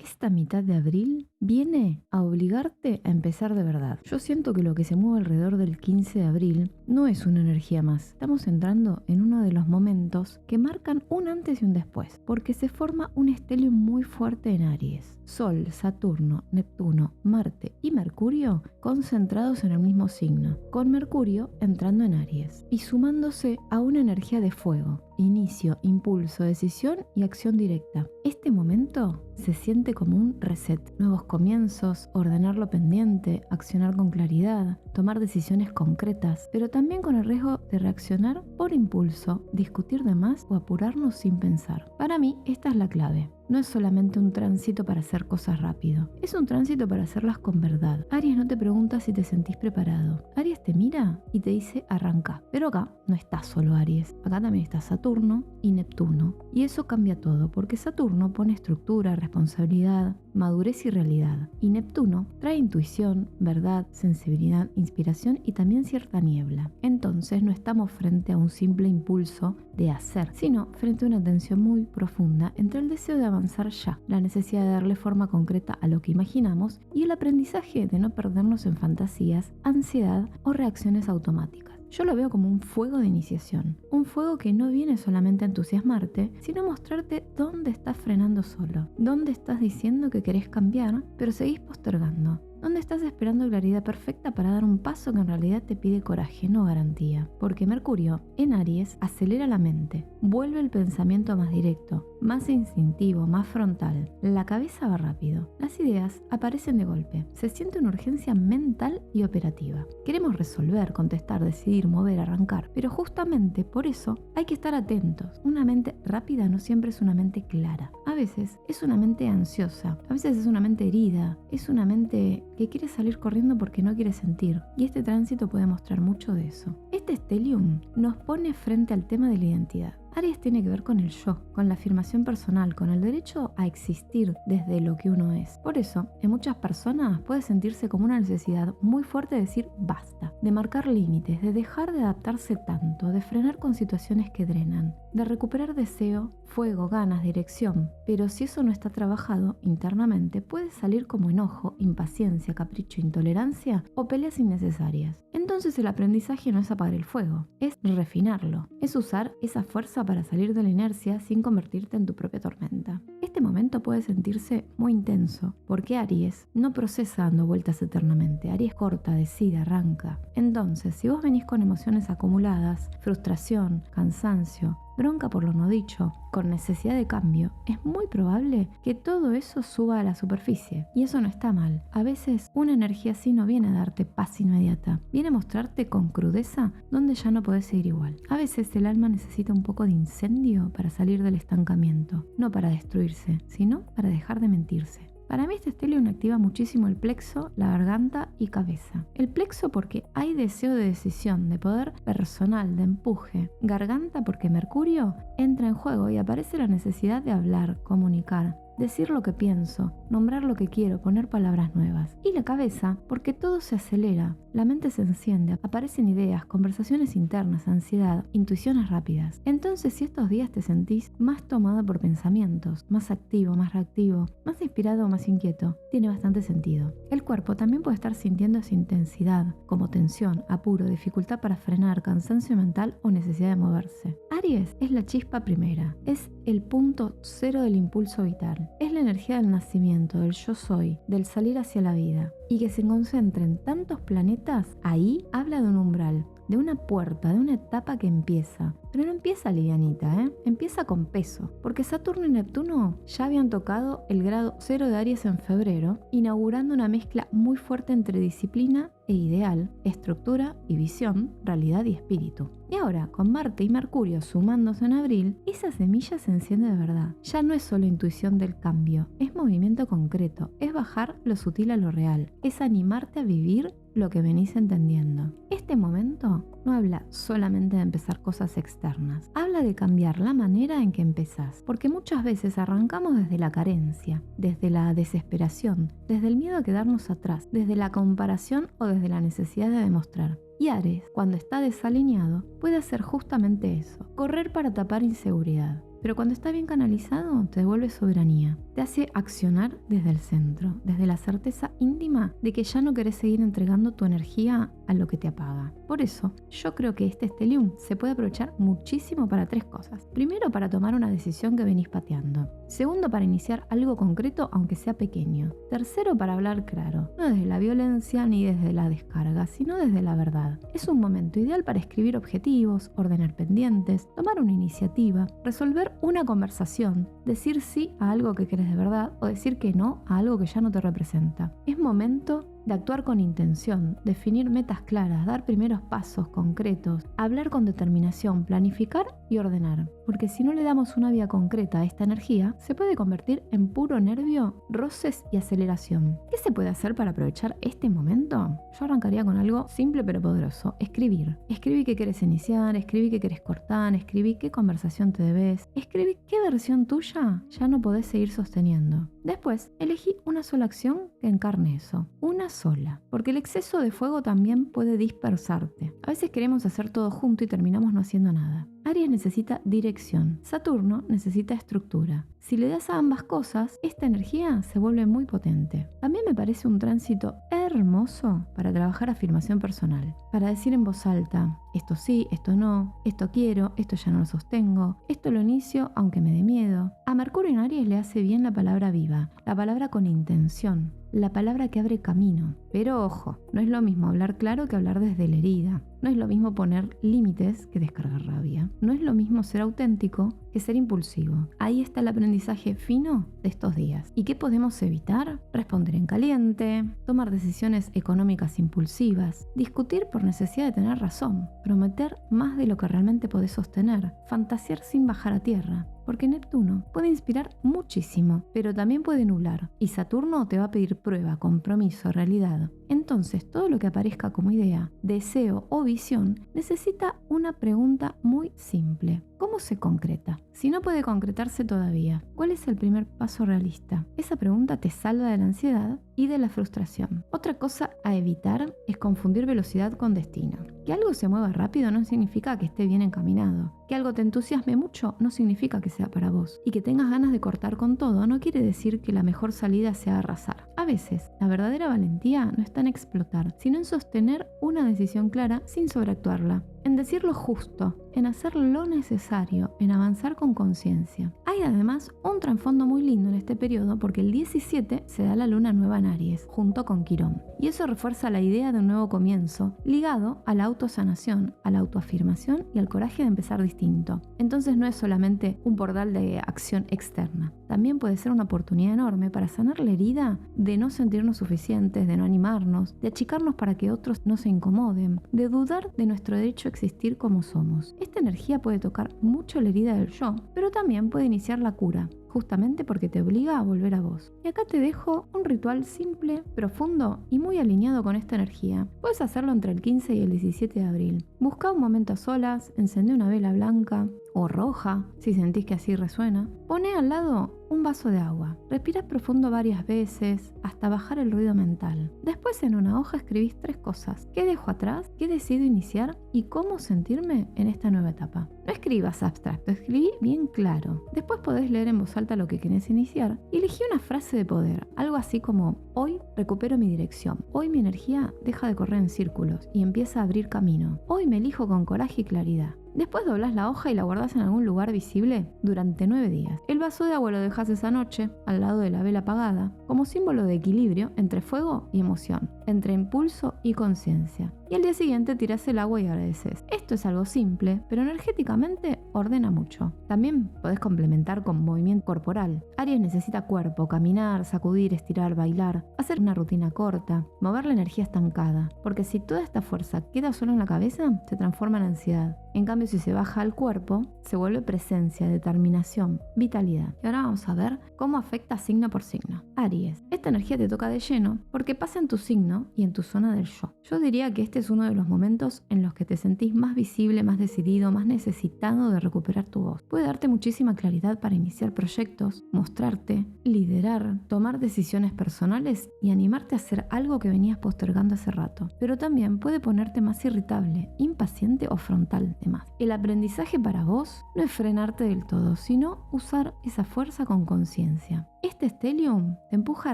esta mitad de abril viene a obligarte a empezar de verdad. Yo siento que lo que se mueve alrededor del 15 de abril no es una energía más. Estamos entrando en uno de los momentos que marcan un antes y un después, porque se forma un stellium muy fuerte en Aries. Sol, Saturno, Neptuno, Marte y Mercurio concentrados en el mismo signo, con Mercurio entrando en Aries y sumándose a una energía de fuego. Inicio, impulso, decisión y acción directa. Este momento se siente como un reset, nuevos comienzos, ordenar lo pendiente, accionar con claridad, tomar decisiones concretas, pero también con el riesgo de reaccionar por impulso, discutir de más o apurarnos sin pensar. Para mí, esta es la clave. No es solamente un tránsito para hacer cosas rápido, es un tránsito para hacerlas con verdad. Aries no te pregunta si te sentís preparado. Aries te mira y te dice arranca. Pero acá no está solo Aries, acá también está Saturno y Neptuno. Y eso cambia todo, porque Saturno pone estructura, responsabilidad, madurez y realidad. Y Neptuno trae intuición, verdad, sensibilidad, inspiración y también cierta niebla. Entonces no estamos frente a un simple impulso de hacer, sino frente a una tensión muy profunda entre el deseo de avanzar ya, la necesidad de darle forma concreta a lo que imaginamos y el aprendizaje de no perdernos en fantasías, ansiedad o reacciones automáticas. Yo lo veo como un fuego de iniciación, un fuego que no viene solamente a entusiasmarte, sino a mostrarte dónde estás frenando solo, dónde estás diciendo que querés cambiar, pero seguís postergando. ¿Dónde estás esperando claridad perfecta para dar un paso que en realidad te pide coraje, no garantía? Porque Mercurio en Aries acelera la mente, vuelve el pensamiento más directo, más instintivo, más frontal. La cabeza va rápido, las ideas aparecen de golpe, se siente una urgencia mental y operativa. Queremos resolver, contestar, decidir, mover, arrancar, pero justamente por eso hay que estar atentos. Una mente rápida no siempre es una mente clara. A veces es una mente ansiosa, a veces es una mente herida, es una mente que quiere salir corriendo porque no quiere sentir, y este tránsito puede mostrar mucho de eso. Este stellium nos pone frente al tema de la identidad. Aries tiene que ver con el yo, con la afirmación personal, con el derecho a existir desde lo que uno es. Por eso, en muchas personas puede sentirse como una necesidad muy fuerte de decir basta, de marcar límites, de dejar de adaptarse tanto, de frenar con situaciones que drenan, de recuperar deseo, fuego, ganas, dirección. Pero si eso no está trabajado internamente, puede salir como enojo, impaciencia, capricho, intolerancia o peleas innecesarias. Entonces el aprendizaje no es apagar el fuego, es refinarlo, es usar esa fuerza para salir de la inercia sin convertirte en tu propia tormenta. Este momento puede sentirse muy intenso, porque Aries no procesa dando vueltas eternamente. Aries corta, decide, arranca. Entonces, si vos venís con emociones acumuladas, frustración, cansancio, bronca por lo no dicho, con necesidad de cambio, es muy probable que todo eso suba a la superficie. Y eso no está mal. A veces una energía así no viene a darte paz inmediata, viene a mostrarte con crudeza dónde ya no podés seguir igual. A veces el alma necesita un poco de incendio para salir del estancamiento, no para destruirse, sino para dejar de mentirse. Para mí este stellium activa muchísimo el plexo, la garganta y cabeza. El plexo porque hay deseo de decisión, de poder personal, de empuje. Garganta porque Mercurio entra en juego y aparece la necesidad de hablar, comunicar, decir lo que pienso, nombrar lo que quiero, poner palabras nuevas. Y la cabeza, porque todo se acelera, la mente se enciende, aparecen ideas, conversaciones internas, ansiedad, intuiciones rápidas. Entonces, si estos días te sentís más tomado por pensamientos, más activo, más reactivo, más inspirado o más inquieto, tiene bastante sentido. El cuerpo también puede estar sintiendo esa intensidad, como tensión, apuro, dificultad para frenar, cansancio mental o necesidad de moverse. Aries es la chispa primera, es el punto cero del impulso vital. Es la energía del nacimiento, del yo soy, del salir hacia la vida. Y que se concentren tantos planetas ahí habla de un umbral, de una puerta, de una etapa que empieza. Pero no empieza livianita, empieza con peso, porque Saturno y Neptuno ya habían tocado el grado 0 de Aries en febrero, inaugurando una mezcla muy fuerte entre disciplina e ideal, estructura y visión, realidad y espíritu. Y ahora, con Marte y Mercurio sumándose en abril, esa semilla se enciende de verdad. Ya no es solo intuición del cambio, es movimiento concreto, es bajar lo sutil a lo real, es animarte a vivir lo que venís entendiendo. Este momento no habla solamente de empezar cosas externas, habla de cambiar la manera en que empezás, porque muchas veces arrancamos desde la carencia, desde la desesperación, desde el miedo a quedarnos atrás, desde la comparación o desde la necesidad de demostrar. Y Aries, cuando está desalineado, puede hacer justamente eso, correr para tapar inseguridad. pero cuando está bien canalizado te devuelve soberanía. Te hace accionar desde el centro, desde la certeza íntima de que ya no querés seguir entregando tu energía a lo que te apaga. Por eso, yo creo que este stellium se puede aprovechar muchísimo para 3 cosas. Primero, para tomar una decisión que venís pateando. Segundo, para iniciar algo concreto, aunque sea pequeño. Tercero, para hablar claro, no desde la violencia ni desde la descarga, sino desde la verdad. Es un momento ideal para escribir objetivos, ordenar pendientes, tomar una iniciativa, resolver una conversación, decir sí a algo que querés de verdad o decir que no a algo que ya no te representa. Es momento de actuar con intención, definir metas claras, dar primeros pasos concretos, hablar con determinación, planificar y ordenar. Porque si no le damos una vía concreta a esta energía, se puede convertir en puro nervio, roces y aceleración. ¿Qué se puede hacer para aprovechar este momento? Yo arrancaría con algo simple pero poderoso. Escribir. Escribí qué querés iniciar, escribí qué querés cortar, escribí qué conversación te debes, escribí qué versión tuya ya no podés seguir sosteniendo. Después, elegí una sola acción que encarne eso. Una sola. Porque el exceso de fuego también puede dispersarte. A veces queremos hacer todo junto y terminamos no haciendo nada. Aries necesita dirección. Saturno necesita estructura. Si le das a ambas cosas, esta energía se vuelve muy potente. También me parece un tránsito hermoso para trabajar afirmación personal. Para decir en voz alta, esto sí, esto no, esto quiero, esto ya no lo sostengo, esto lo inicio aunque me dé miedo. A Mercurio en Aries le hace bien la palabra viva, la palabra con intención, la palabra que abre camino. Pero ojo, no es lo mismo hablar claro que hablar desde la herida. No es lo mismo poner límites que descargar rabia. No es lo mismo ser auténtico que ser impulsivo. Ahí está el aprendizaje fino de estos días. ¿Y qué podemos evitar? Responder en caliente, tomar decisiones económicas impulsivas, discutir por necesidad de tener razón, prometer más de lo que realmente podés sostener, fantasear sin bajar a tierra. Porque Neptuno puede inspirar muchísimo, pero también puede nublar. Y Saturno te va a pedir prueba, compromiso, realidad. Entonces, todo lo que aparezca como idea, deseo o visión necesita una pregunta muy simple. ¿Cómo se concreta? Si no puede concretarse todavía, ¿cuál es el primer paso realista? Esa pregunta te salva de la ansiedad y de la frustración. Otra cosa a evitar es confundir velocidad con destino. Que algo se mueva rápido no significa que esté bien encaminado. Que algo te entusiasme mucho no significa que sea para vos. Y que tengas ganas de cortar con todo no quiere decir que la mejor salida sea arrasar. A veces, la verdadera valentía no está en explotar, sino en sostener una decisión clara sin sobreactuarla. En decir lo justo, en hacer lo necesario, en avanzar con conciencia. Hay además un trasfondo muy lindo en este periodo porque el 17 se da la luna nueva en Aries, junto con Quirón. Y eso refuerza la idea de un nuevo comienzo, ligado a la autosanación, a la autoafirmación y al coraje de empezar distinto. Entonces no es solamente un portal de acción externa. También puede ser una oportunidad enorme para sanar la herida de no sentirnos suficientes, de no animarnos, de achicarnos para que otros no se incomoden, de dudar de nuestro derecho a existir como somos. Esta energía puede tocar mucho la herida del yo, pero también puede iniciar la cura, justamente porque te obliga a volver a vos. Y acá te dejo un ritual simple, profundo y muy alineado con esta energía. Puedes hacerlo entre el 15 y el 17 de abril. Busca un momento a solas, encendé una vela blanca o roja, si sentís que así resuena. Poné al lado un vaso de agua. Respirá profundo varias veces hasta bajar el ruido mental. Después en una hoja escribís 3 cosas. ¿Qué dejo atrás? ¿Qué decido iniciar? ¿Y cómo sentirme en esta nueva etapa? No escribas abstracto, escribí bien claro. Después podés leer en voz alta lo que querés iniciar y elegí una frase de poder. Algo así como: hoy recupero mi dirección. Hoy mi energía deja de correr en círculos y empieza a abrir camino. Hoy me elijo con coraje y claridad. Después doblás la hoja y la guardás en algún lugar visible durante 9 días. El vaso de agua lo dejás esa noche, al lado de la vela apagada, como símbolo de equilibrio entre fuego y emoción, entre impulso y conciencia. Y al día siguiente tirás el agua y agradeces. Esto es algo simple, pero energéticamente ordena mucho. También podés complementar con movimiento corporal. Aries necesita cuerpo, caminar, sacudir, estirar, bailar, hacer una rutina corta, mover la energía estancada, porque si toda esta fuerza queda solo en la cabeza, se transforma en ansiedad. En cambio, si se baja al cuerpo, se vuelve presencia, determinación, vitalidad. Y ahora vamos a ver cómo afecta signo por signo. Aries, esta energía te toca de lleno porque pasa en tu signo y en tu zona del yo. Yo diría que este es uno de los momentos en los que te sentís más visible, más decidido, más necesitado de recuperar tu voz. Puede darte muchísima claridad para iniciar proyectos, mostrarte, liderar, tomar decisiones personales y animarte a hacer algo que venías postergando hace rato. Pero también puede ponerte más irritable, impaciente o frontal de más. El aprendizaje para vos no es frenarte del todo, sino usar esa fuerza con conciencia. Este stellium te empuja a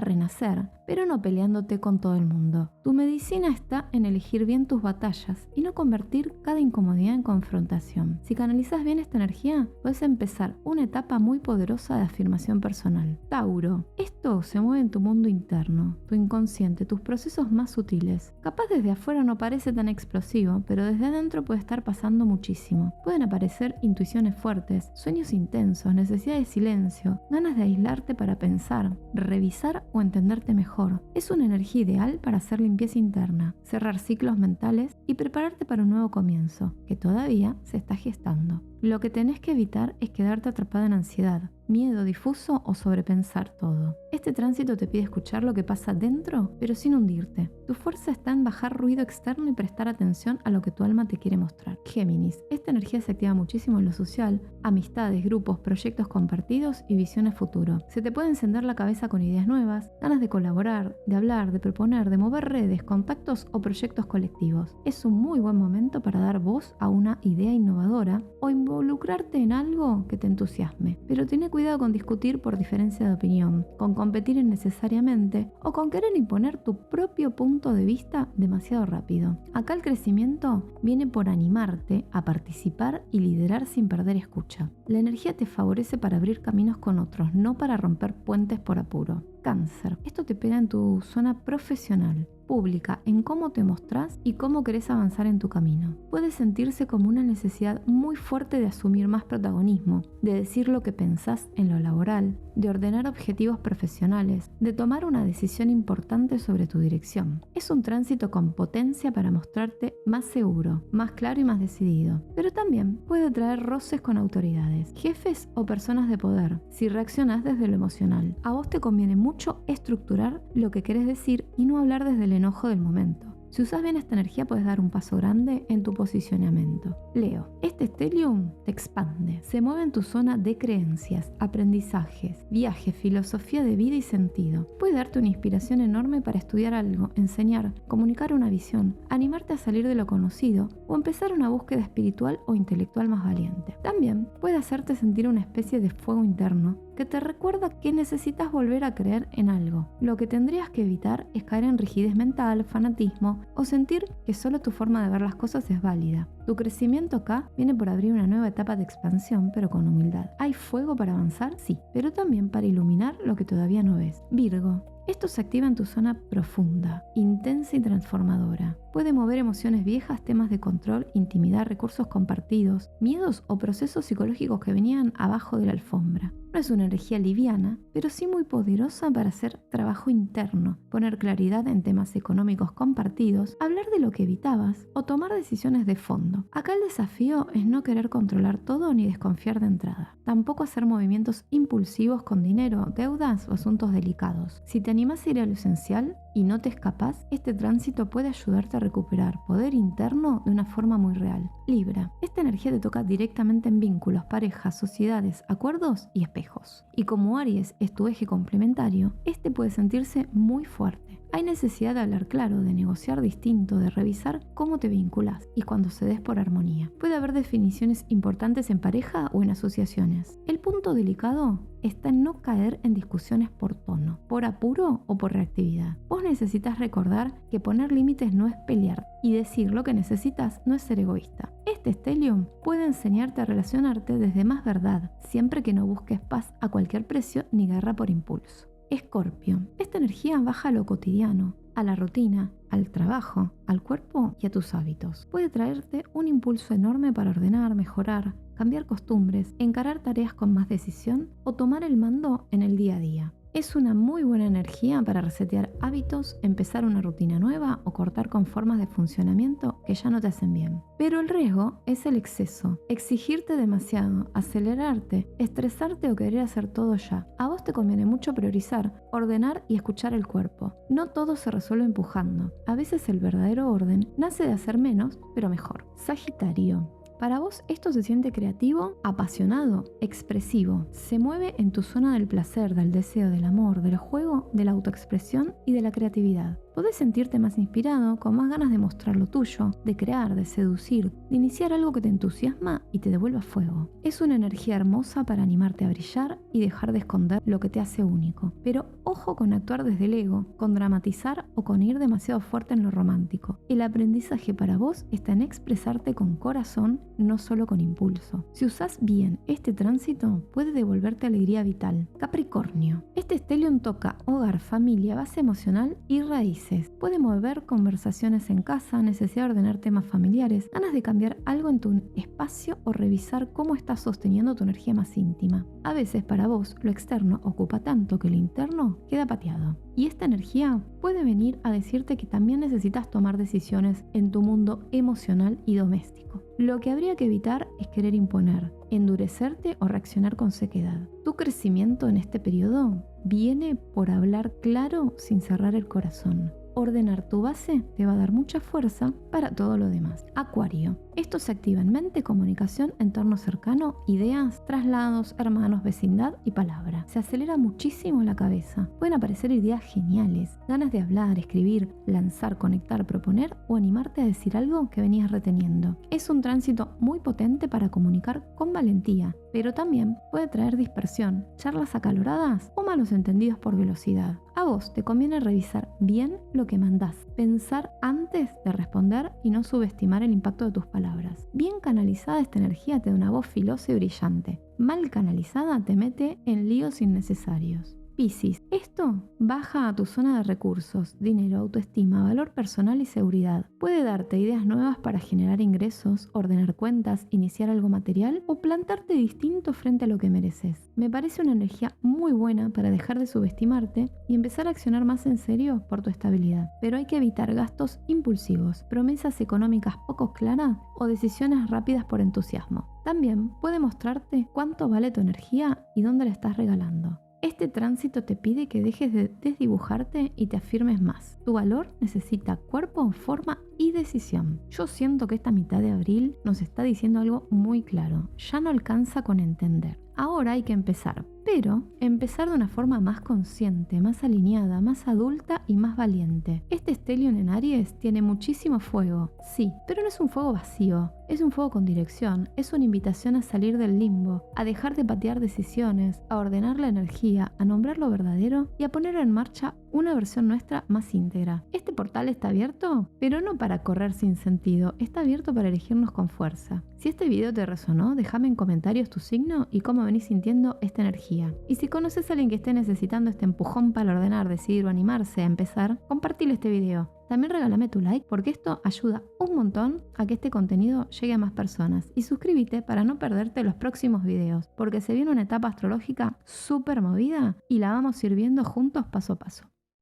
renacer, pero no peleándote con todo el mundo. Tu medicina está en elegir bien tus batallas y no convertir cada incomodidad en confrontación. Si canalizas bien esta energía, puedes empezar una etapa muy poderosa de afirmación personal. Tauro, esto se mueve en tu mundo interno, tu inconsciente, tus procesos más sutiles. Capaz desde afuera no parece tan explosivo, pero desde adentro puede estar pasando muchísimo. Pueden aparecer intuiciones fuertes, sueños intensos, necesidad de silencio, ganas de aislarte para pensar, revisar o entenderte mejor. Es una energía ideal para hacer limpieza interna, cerrar ciclos mentales y prepararte para un nuevo comienzo, que todavía se está gestando. Lo que tenés que evitar es quedarte atrapado en ansiedad, miedo difuso o sobrepensar todo. Este tránsito te pide escuchar lo que pasa dentro, pero sin hundirte. Tu fuerza está en bajar ruido externo y prestar atención a lo que tu alma te quiere mostrar. Géminis, esta energía se activa muchísimo en lo social, amistades, grupos, proyectos compartidos y visiones futuro. Se te puede encender la cabeza con ideas nuevas, ganas de colaborar, de hablar, de proponer, de mover redes, contactos o proyectos colectivos. Es un muy buen momento para dar voz a una idea innovadora o involucrarte en algo que te entusiasme. Pero ten cuidado con discutir por diferencia de opinión, con competir innecesariamente o con querer imponer tu propio punto de vista demasiado rápido. Acá el crecimiento viene por animarte a participar y liderar sin perder escucha. La energía te favorece para abrir caminos con otros, no para romper puentes por apuro. Cáncer. Esto te pega en tu zona profesional, pública, en cómo te mostrás y cómo querés avanzar en tu camino. Puede sentirse como una necesidad muy fuerte de asumir más protagonismo, de decir lo que pensás en lo laboral, de ordenar objetivos profesionales, de tomar una decisión importante sobre tu dirección. Es un tránsito con potencia para mostrarte más seguro, más claro y más decidido, pero también puede traer roces con autoridades, jefes o personas de poder, si reaccionás desde lo emocional. A vos te conviene mucho estructurar lo que querés decir y no hablar desde el enojo del momento. Si usas bien esta energía puedes dar un paso grande en tu posicionamiento. Leo, este stellium te expande, se mueve en tu zona de creencias, aprendizajes, viajes, filosofía de vida y sentido. Puede darte una inspiración enorme para estudiar algo, enseñar, comunicar una visión, animarte a salir de lo conocido o empezar una búsqueda espiritual o intelectual más valiente. También puede hacerte sentir una especie de fuego interno que te recuerda que necesitas volver a creer en algo. Lo que tendrías que evitar es caer en rigidez mental, fanatismo o sentir que solo tu forma de ver las cosas es válida. Tu crecimiento acá viene por abrir una nueva etapa de expansión, pero con humildad. ¿Hay fuego para avanzar? Sí, pero también para iluminar lo que todavía no ves. Virgo. Esto se activa en tu zona profunda, intensa y transformadora. Puede mover emociones viejas, temas de control, intimidad, recursos compartidos, miedos o procesos psicológicos que venían abajo de la alfombra. No es una energía liviana, pero sí muy poderosa para hacer trabajo interno, poner claridad en temas económicos compartidos, hablar de lo que evitabas o tomar decisiones de fondo. Acá el desafío es no querer controlar todo ni desconfiar de entrada. Tampoco hacer movimientos impulsivos con dinero, deudas o asuntos delicados. Si te animás a ir a lo esencial y no te escapás, este tránsito puede ayudarte a recuperar poder interno de una forma muy real. Libra. Esta energía te toca directamente en vínculos, parejas, sociedades, acuerdos y espejos. Y como Aries es tu eje complementario, este puede sentirse muy fuerte. Hay necesidad de hablar claro, de negociar distinto, de revisar cómo te vinculas y cuando se des por armonía. Puede haber definiciones importantes en pareja o en asociaciones. El punto delicado está en no caer en discusiones por tono, por apuro o por reactividad. Vos necesitas recordar que poner límites no es pelear y decir lo que necesitas no es ser egoísta. Este stellium puede enseñarte a relacionarte desde más verdad, siempre que no busques paz a cualquier precio ni guerra por impulso. Escorpio. Esta energía baja a lo cotidiano, a la rutina, al trabajo, al cuerpo y a tus hábitos. Puede traerte un impulso enorme para ordenar, mejorar, cambiar costumbres, encarar tareas con más decisión o tomar el mando en el día a día. Es una muy buena energía para resetear hábitos, empezar una rutina nueva o cortar con formas de funcionamiento que ya no te hacen bien. Pero el riesgo es el exceso, exigirte demasiado, acelerarte, estresarte o querer hacer todo ya. A vos te conviene mucho priorizar, ordenar y escuchar el cuerpo. No todo se resuelve empujando. A veces el verdadero orden nace de hacer menos, pero mejor. Sagitario. Para vos esto se siente creativo, apasionado, expresivo. Se mueve en tu zona del placer, del deseo, del amor, del juego, de la autoexpresión y de la creatividad. Podés sentirte más inspirado, con más ganas de mostrar lo tuyo, de crear, de seducir, de iniciar algo que te entusiasma y te devuelva fuego. Es una energía hermosa para animarte a brillar y dejar de esconder lo que te hace único. Pero ojo con actuar desde el ego, con dramatizar o con ir demasiado fuerte en lo romántico. El aprendizaje para vos está en expresarte con corazón, no solo con impulso. Si usás bien este tránsito, puede devolverte alegría vital. Capricornio. Este stellium toca hogar, familia, base emocional y raíces. Puede mover conversaciones en casa, necesidad de ordenar temas familiares, ganas de cambiar algo en tu espacio o revisar cómo estás sosteniendo tu energía más íntima. A veces para vos lo externo ocupa tanto que lo interno queda pateado. Y esta energía puede venir a decirte que también necesitas tomar decisiones en tu mundo emocional y doméstico. Lo que habría que evitar es querer imponer, endurecerte o reaccionar con sequedad. Tu crecimiento en este periodo viene por hablar claro sin cerrar el corazón. Ordenar tu base te va a dar mucha fuerza para todo lo demás. Acuario. Esto se activa en mente, comunicación, entorno cercano, ideas, traslados, hermanos, vecindad y palabra. Se acelera muchísimo la cabeza. Pueden aparecer ideas geniales, ganas de hablar, escribir, lanzar, conectar, proponer o animarte a decir algo que venías reteniendo. Es un tránsito muy potente para comunicar con valentía, pero también puede traer dispersión, charlas acaloradas o malos entendidos por velocidad. A vos te conviene revisar bien lo que mandás, pensar antes de responder y no subestimar el impacto de tus palabras. Bien canalizada esta energía te da una voz filosa y brillante. Mal canalizada te mete en líos innecesarios. Piscis, esto baja a tu zona de recursos, dinero, autoestima, valor personal y seguridad. Puede darte ideas nuevas para generar ingresos, ordenar cuentas, iniciar algo material o plantarte distinto frente a lo que mereces. Me parece una energía muy buena para dejar de subestimarte y empezar a accionar más en serio por tu estabilidad. Pero hay que evitar gastos impulsivos, promesas económicas poco claras o decisiones rápidas por entusiasmo. También puede mostrarte cuánto vale tu energía y dónde la estás regalando. Este tránsito te pide que dejes de desdibujarte y te afirmes más. Tu valor necesita cuerpo, forma y decisión. Yo siento que esta mitad de abril nos está diciendo algo muy claro. Ya no alcanza con entender. Ahora hay que empezar, pero empezar de una forma más consciente, más alineada, más adulta y más valiente. Este stellium en Aries tiene muchísimo fuego, sí, pero no es un fuego vacío, es un fuego con dirección, es una invitación a salir del limbo, a dejar de patear decisiones, a ordenar la energía, a nombrar lo verdadero y a poner en marcha una versión nuestra más íntegra. Este portal está abierto, pero no para correr sin sentido, está abierto para elegirnos con fuerza. Si este video te resonó, déjame en comentarios tu signo y cómo venís sintiendo esta energía. Y si conoces a alguien que esté necesitando este empujón para ordenar, decidir o animarse a empezar, compartile este video. También regálame tu like porque esto ayuda un montón a que este contenido llegue a más personas. Y suscríbete para no perderte los próximos videos, porque se viene una etapa astrológica súper movida y la vamos a ir viendo juntos paso a paso.